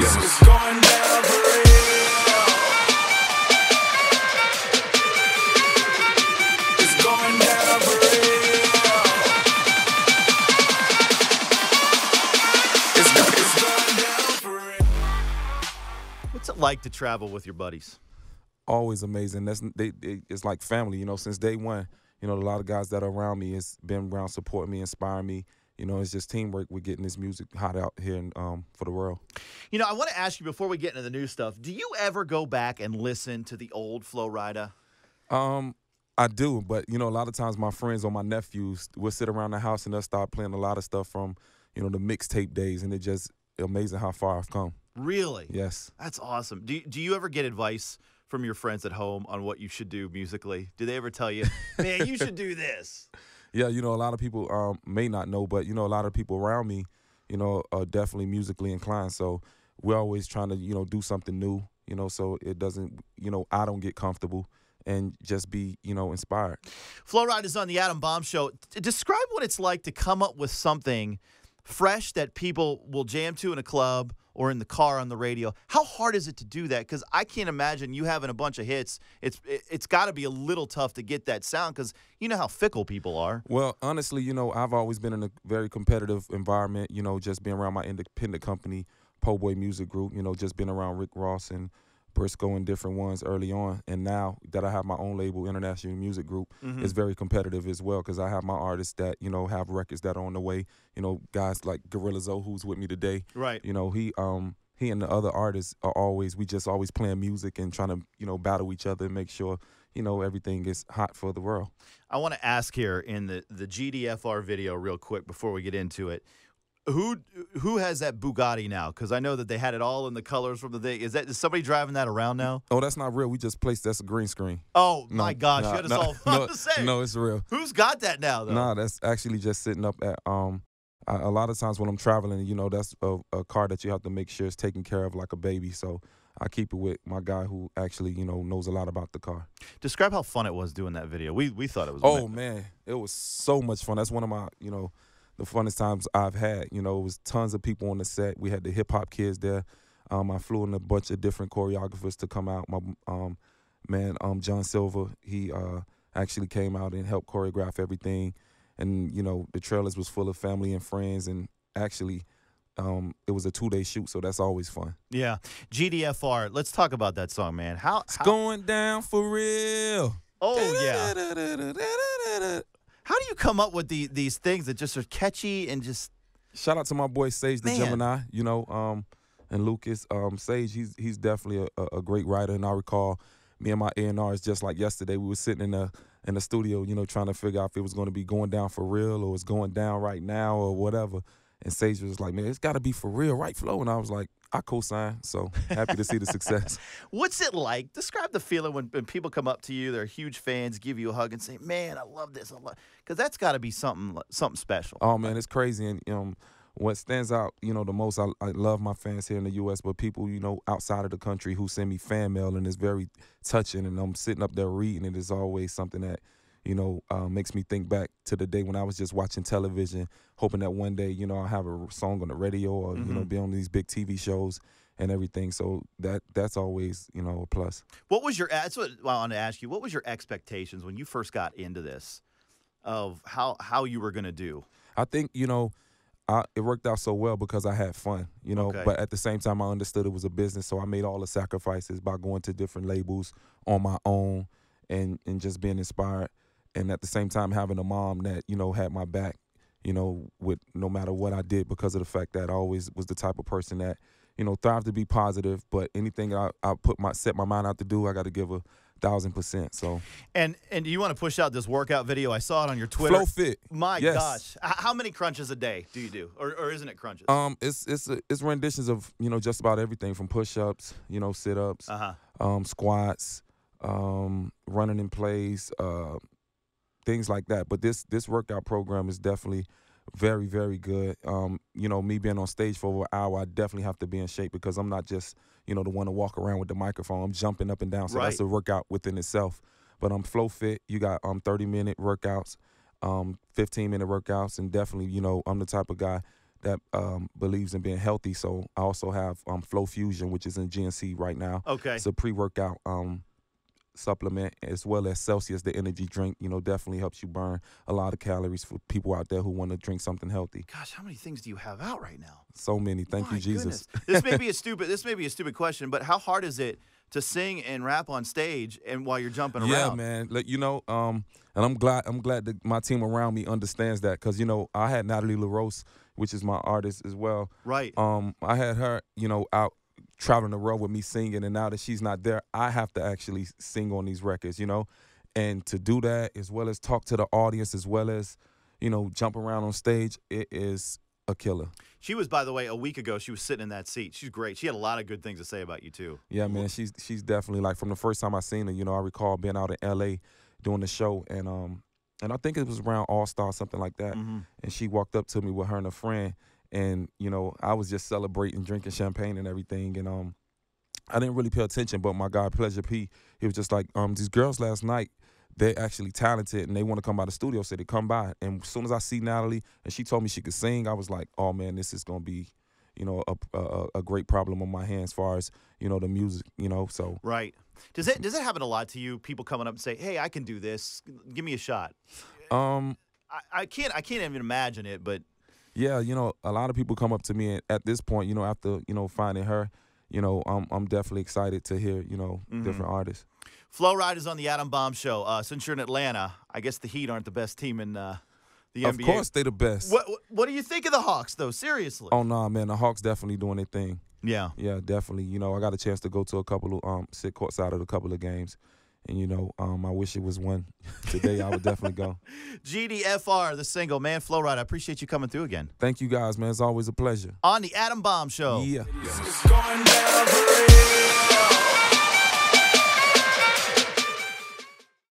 It's going down for real. It's going down for real. It's going down for real. What's it like to travel with your buddies? Always amazing. It's like family, since day one. A lot of guys that are around me has been around supporting me, inspiring me. It's just teamwork. We're getting this music hot out here for the world. I want to ask you before we get into the new stuff, do you ever go back and listen to the old Flo Rida? I do, but, a lot of times my friends or my nephews will sit around the house and they'll start playing a lot of stuff from, the mixtape days, and it's just amazing how far I've come. Really? Yes. That's awesome. Do you ever get advice from your friends at home on what you should do musically? Do they ever tell you, man, you should do this? Yeah, a lot of people may not know, but, a lot of people around me, are definitely musically inclined. So we're always trying to, do something new, so it doesn't, I don't get comfortable and just be, inspired. Flo Rida is on the Adam Bomb Show. Describe what it's like to come up with something fresh that people will jam to in a club or in the car on the radio. How hard is it to do that? Because I can't imagine you having a bunch of hits. It's got to be a little tough to get that sound because you know how fickle people are. Well, honestly, I've always been in a very competitive environment, just being around my independent company, Po' Boy Music Group, just being around Rick Ross and Briscoe and different ones early on. And now that I have my own label, International Music Group, it's very competitive as well because I have my artists that, have records that are on the way. Guys like Gorilla Zoe, who's with me today. Right. He and the other artists are always playing music and trying to, battle each other and make sure, everything is hot for the world. I want to ask here in the GDFR video real quick before we get into it. Who has that Bugatti now? Because I know that they had it all in the colors from the day. Is somebody driving that around now? Oh, that's not real. We just placed that's a green screen. Oh, my gosh. You had us all on the same. No, it's real. Who's got that now, though? Nah, that's actually just sitting up at a lot of times when I'm traveling, that's a car that you have to make sure is taken care of like a baby. So I keep it with my guy who actually, knows a lot about the car. Describe how fun it was doing that video. We thought it was Oh, man. It was so much fun. That's one of my, the funnest times I've had. It was tons of people on the set. We had the hip-hop kids there. I flew in a bunch of different choreographers to come out. My man, John Silver, he actually came out and helped choreograph everything. And, the trailers was full of family and friends. And actually, it was a 2-day shoot, so that's always fun. Yeah. GDFR, let's talk about that song, man. It's going down for real. Oh, yeah. How do you come up with these things that just are catchy and just... Shout out to my boy Sage the Gemini, and Lucas. Sage, he's definitely a great writer, and I recall me and my A&Rs just like yesterday. We were sitting in the studio, trying to figure out if it was going to be going down for real or it's going down right now or whatever. And Sage was like, man, it's got to be for real, right, Flo? And I was like, I co-sign, so happy to see the success. What's it like? Describe the feeling when people come up to you, they're huge fans, give you a hug and say, man, I love this. Because that's got to be something special. Oh, man, it's crazy. And what stands out, the most, I love my fans here in the U.S., but people, outside of the country who send me fan mail, and it's very touching, and I'm sitting up there reading it. It's always something that, makes me think back to the day when I was just watching television, hoping that one day, I'll have a song on the radio or, be on these big TV shows and everything. So that's always, a plus. That's what I wanted to ask you. What was your expectations when you first got into this of how you were going to do? I think, it worked out so well because I had fun, Okay. But at the same time, I understood it was a business. So I made all the sacrifices by going to different labels on my own and just being inspired. And at the same time, having a mom that, had my back, with no matter what I did, because of the fact that I always was the type of person that, thrived to be positive. But anything I set my mind out to do, I got to give 1,000%. So. And do you want to push out this workout video? I saw it on your Twitter. Flow Fit. My yes. gosh. How many crunches a day do you do? Or isn't it crunches? It's renditions of, just about everything from push-ups, sit-ups, squats, running in place, things like that. But this workout program is definitely very, very good. Me being on stage for over an hour, I definitely have to be in shape because I'm not just, the one to walk around with the microphone. I'm jumping up and down, so that's a workout within itself. But I'm Flow Fit. You got 30-minute workouts, 15-minute workouts, and definitely, I'm the type of guy that believes in being healthy. So I also have Flo Fusion, which is in GNC right now. Okay. It's a pre-workout supplement, as well as Celsius, the energy drink. Definitely helps you burn a lot of calories for people out there who want to drink something healthy. Gosh, how many things do you have out right now? So many. Thank you, Jesus. This may be a stupid question, but how hard is it to sing and rap on stage and while you're jumping around? Yeah, man. And I'm glad that my team around me understands that, because I had Natalie LaRose, which is my artist as well. Right. I had her, out traveling the road with me singing, and now that she's not there, I have to actually sing on these records, and to do that, as well as talk to the audience, as well as jump around on stage, it is a killer. She was, by the way, a week ago, she was sitting in that seat. She's great. She had a lot of good things to say about you too. Yeah, man, she's definitely, like, from the first time I seen her, I recall being out in LA doing the show, and I think it was around All-Star, something like that, and she walked up to me with her and a friend. And, I was just celebrating, drinking champagne and everything. And I didn't really pay attention, but my guy, Pleasure P, he was just like, these girls last night, they're actually talented and they want to come by the studio, so they come by. And as soon as I see Natalie and she told me she could sing, I was like, oh, man, this is going to be, a great problem on my hands as far as, the music, so. Right. Does it happen a lot to you, people coming up and say, hey, I can do this, give me a shot? I can't even imagine it, but. Yeah, a lot of people come up to me, and at this point, after, finding her, I'm definitely excited to hear, different artists. Flo Rida is on the Adam Bomb Show. Since you're in Atlanta, I guess the Heat aren't the best team in the NBA. Of course they the best. What do you think of the Hawks, though? Seriously. Oh, nah, man, the Hawks definitely doing their thing. Yeah. Yeah, definitely. I got a chance to go to a couple of, sit courtside at a couple of games. And, I wish it was one today. I would definitely go. GDFR, the single. Man, Flo Rida, I appreciate you coming through again. Thank you, guys, man. It's always a pleasure. On the Adam Bomb Show. Yeah. It's going down for real.